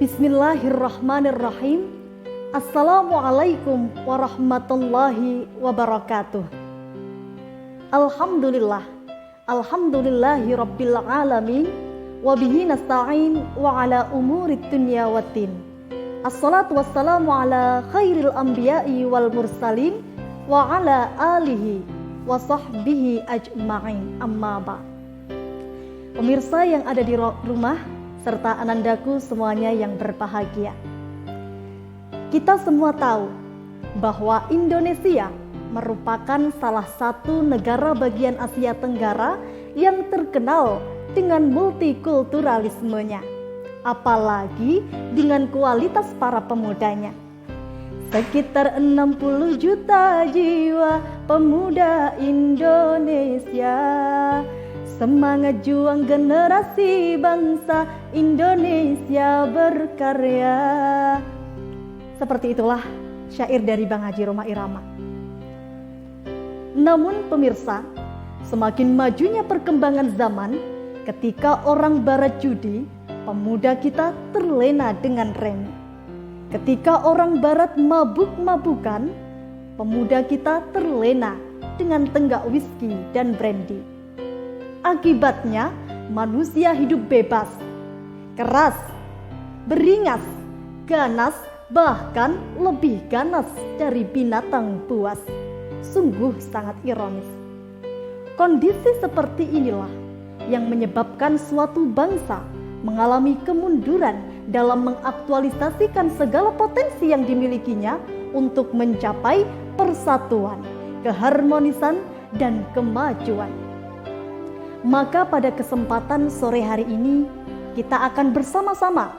Bismillahirrahmanirrahim. Assalamualaikum warahmatullahi wabarakatuh. Alhamdulillah. Alhamdulillahi rabbil alamin. Wabihi nasta'in wa ala umurid dunya waddin. Assalatu wassalamu ala khairil anbiya'i wal mursalin wa ala alihi wa sahbihi ajma'in. Amma ba'. Pemirsa yang ada di rumah serta anandaku semuanya yang berbahagia. Kita semua tahu bahwa Indonesia merupakan salah satu negara bagian Asia Tenggara yang terkenal dengan multikulturalismenya, apalagi dengan kualitas para pemudanya. Sekitar 60 juta jiwa pemuda Indonesia, semangat juang generasi bangsa Indonesia berkarya. Seperti itulah syair dari Bang Haji Roma Irama. Namun pemirsa, semakin majunya perkembangan zaman, ketika orang barat judi, pemuda kita terlena dengan remi. Ketika orang barat mabuk-mabukan, pemuda kita terlena dengan tenggak whisky dan brandy. Akibatnya, manusia hidup bebas, keras, beringas, ganas, bahkan lebih ganas dari binatang buas. Sungguh sangat ironis. Kondisi seperti inilah yang menyebabkan suatu bangsa mengalami kemunduran dalam mengaktualisasikan segala potensi yang dimilikinya untuk mencapai persatuan, keharmonisan, dan kemajuan. Maka pada kesempatan sore hari ini kita akan bersama-sama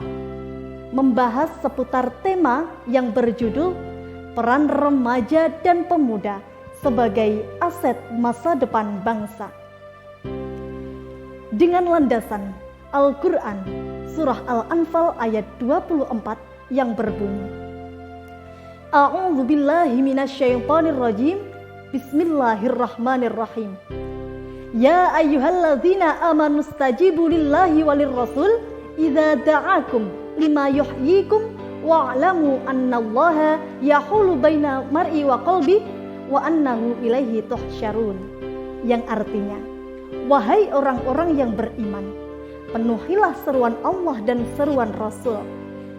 membahas seputar tema yang berjudul Peran Remaja dan Pemuda sebagai Aset Masa Depan Bangsa. Dengan landasan Al-Quran Surah Al-Anfal ayat 24 yang berbunyi, A'udzubillahi minasyaitonirrajim. Bismillahirrahmanirrahim. Ya ayyuhalladzina amanu stajibu lillahi walir rasul idza da'akum lima yuhyikum wa'lamu annallaha yahulu baina mar'i wa qalbi wa annahu ilaihi tuhsyarun. Yang artinya, wahai orang-orang yang beriman, penuhilah seruan Allah dan seruan Rasul,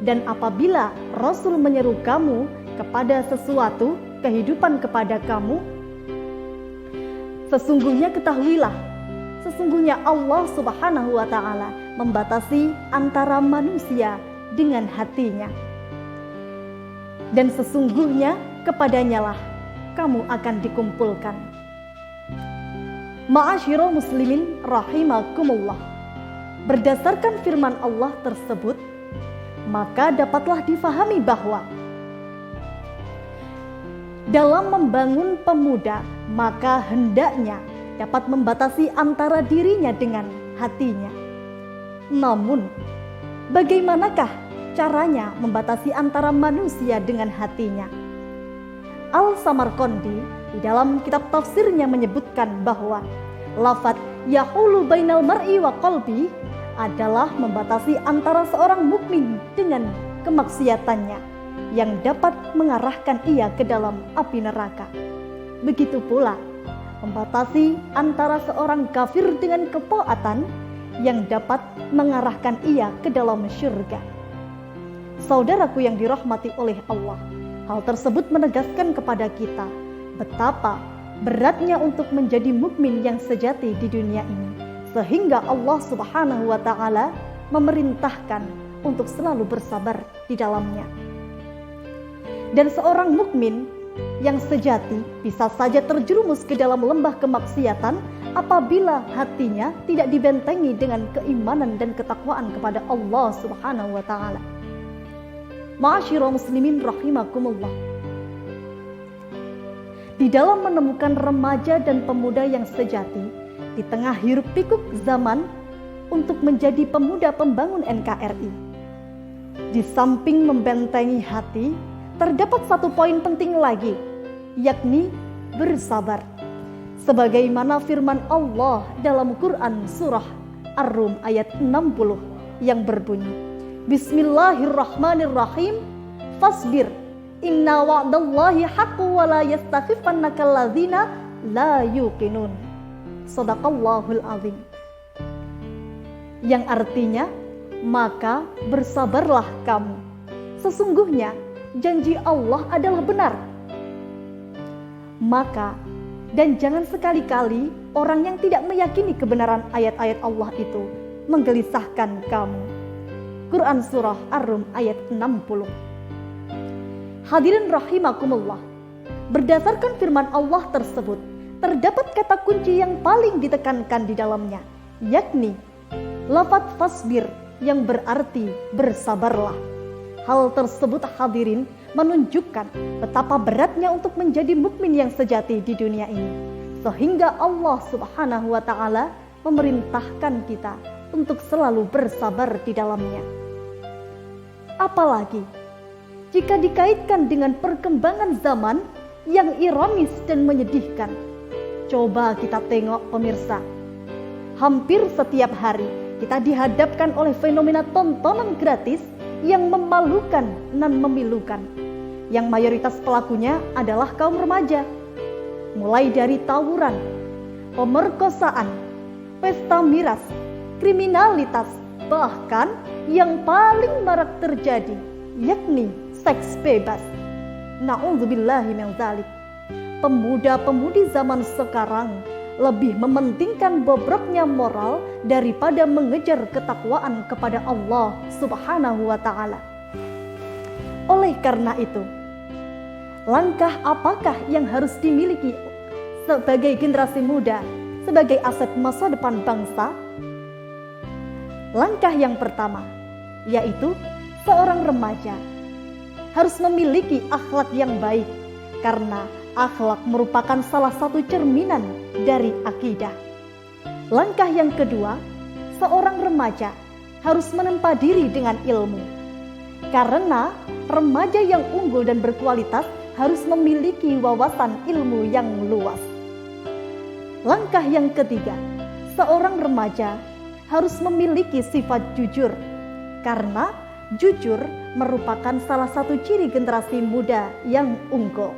dan apabila Rasul menyeru kamu kepada sesuatu kehidupan kepada kamu, sesungguhnya ketahuilah, sesungguhnya Allah Subhanahu wa ta'ala membatasi antara manusia dengan hatinya, dan sesungguhnya kepadanyalah kamu akan dikumpulkan. Ma'asyiral muslimin rahimakumullah. Berdasarkan firman Allah tersebut, maka dapatlah difahami bahwa dalam membangun pemuda, maka hendaknya dapat membatasi antara dirinya dengan hatinya. Namun, bagaimanakah caranya membatasi antara manusia dengan hatinya? Al-Samarqandi di dalam kitab tafsirnya menyebutkan bahwa lafaz yahulu bainal mar'i wa qalbi adalah membatasi antara seorang mukmin dengan kemaksiatannya yang dapat mengarahkan ia ke dalam api neraka. Begitu pula membatasi antara seorang kafir dengan ketaatan yang dapat mengarahkan ia ke dalam syurga. Saudaraku yang dirahmati oleh Allah, hal tersebut menegaskan kepada kita betapa beratnya untuk menjadi mukmin yang sejati di dunia ini, sehingga Allah Subhanahu wa ta'ala memerintahkan untuk selalu bersabar di dalamnya. Dan seorang mukmin yang sejati bisa saja terjerumus ke dalam lembah kemaksiatan apabila hatinya tidak dibentengi dengan keimanan dan ketakwaan kepada Allah Subhanahu wa ta'ala. Ma'asyiral muslimin rahimakumullah. Di dalam menemukan remaja dan pemuda yang sejati di tengah hiruk pikuk zaman untuk menjadi pemuda pembangun NKRI, di samping membentengi hati, terdapat satu poin penting lagi, yakni bersabar. Sebagaimana firman Allah dalam Quran surah Ar-Rum ayat 60 yang berbunyi, Bismillahirrahmanirrahim. Fasbir inna wa'dallahi haqqu wa la yastakhifannaka alladzina la yuqinun. Shadaqallahul azim. Yang artinya, maka bersabarlah kamu. Sesungguhnya janji Allah adalah benar. Maka, dan jangan sekali-kali orang yang tidak meyakini kebenaran ayat-ayat Allah itu menggelisahkan kamu. Quran Surah Ar-Rum ayat 60. Hadirin rahimakumullah, berdasarkan firman Allah tersebut, terdapat kata kunci yang paling ditekankan di dalamnya, yakni lafaz fasbir yang berarti bersabarlah. Hal tersebut hadirin menunjukkan betapa beratnya untuk menjadi mukmin yang sejati di dunia ini, sehingga Allah Subhanahu wa taala memerintahkan kita untuk selalu bersabar di dalamnya. Apalagi jika dikaitkan dengan perkembangan zaman yang ironis dan menyedihkan. Coba kita tengok pemirsa, hampir setiap hari kita dihadapkan oleh fenomena tontonan gratis yang memalukan dan memilukan, yang mayoritas pelakunya adalah kaum remaja. Mulai dari tawuran, pemerkosaan, pesta miras, kriminalitas, bahkan yang paling marak terjadi yakni seks bebas. Na'udzubillahi min dzalik. Pemuda-pemudi zaman sekarang lebih mementingkan bobroknya moral daripada mengejar ketakwaan kepada Allah Subhanahu wa taala. Oleh karena itu, langkah apakah yang harus dimiliki sebagai generasi muda, sebagai aset masa depan bangsa? Langkah yang pertama, yaitu seorang remaja harus memiliki akhlak yang baik, karena akhlak merupakan salah satu cerminan dari akidah. Langkah yang kedua, seorang remaja harus menempa diri dengan ilmu, karena remaja yang unggul dan berkualitas harus memiliki wawasan ilmu yang luas. Langkah yang ketiga, seorang remaja harus memiliki sifat jujur, karena jujur merupakan salah satu ciri generasi muda yang unggul.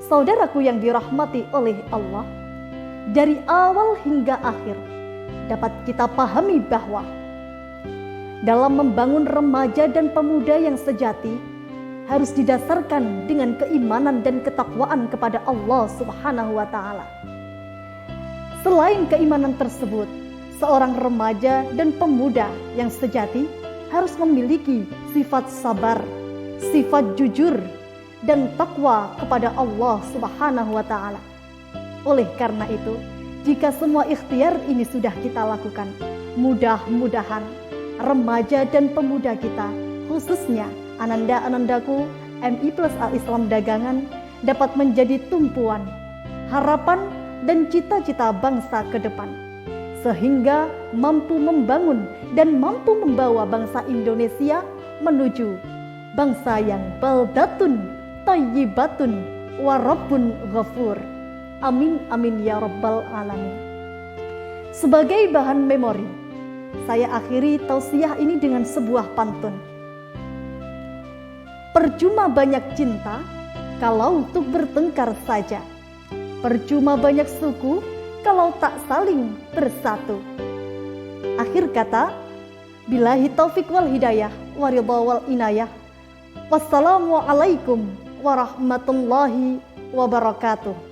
Saudaraku yang dirahmati oleh Allah, dari awal hingga akhir dapat kita pahami bahwa dalam membangun remaja dan pemuda yang sejati harus didasarkan dengan keimanan dan ketakwaan kepada Allah Subhanahu wa taala. Selain keimanan tersebut, seorang remaja dan pemuda yang sejati harus memiliki sifat sabar, sifat jujur, dan takwa kepada Allah Subhanahu wa taala. Oleh karena itu, jika semua ikhtiar ini sudah kita lakukan, mudah-mudahan remaja dan pemuda kita, khususnya ananda-anandaku MI Plus Al-Islam Dagangan, dapat menjadi tumpuan harapan dan cita-cita bangsa ke depan, sehingga mampu membangun dan mampu membawa bangsa Indonesia menuju bangsa yang baldatun thayyibatun wa rabbun ghafur. Amin amin ya rabbal alamin. Sebagai bahan memori, saya akhiri tausiah ini dengan sebuah pantun. Percuma banyak cinta kalau untuk bertengkar saja. Percuma banyak suku kalau tak saling bersatu. Akhir kata, billahi taufik wal hidayah wa ridha wal inayah. Wassalamualaikum warahmatullahi wabarakatuh.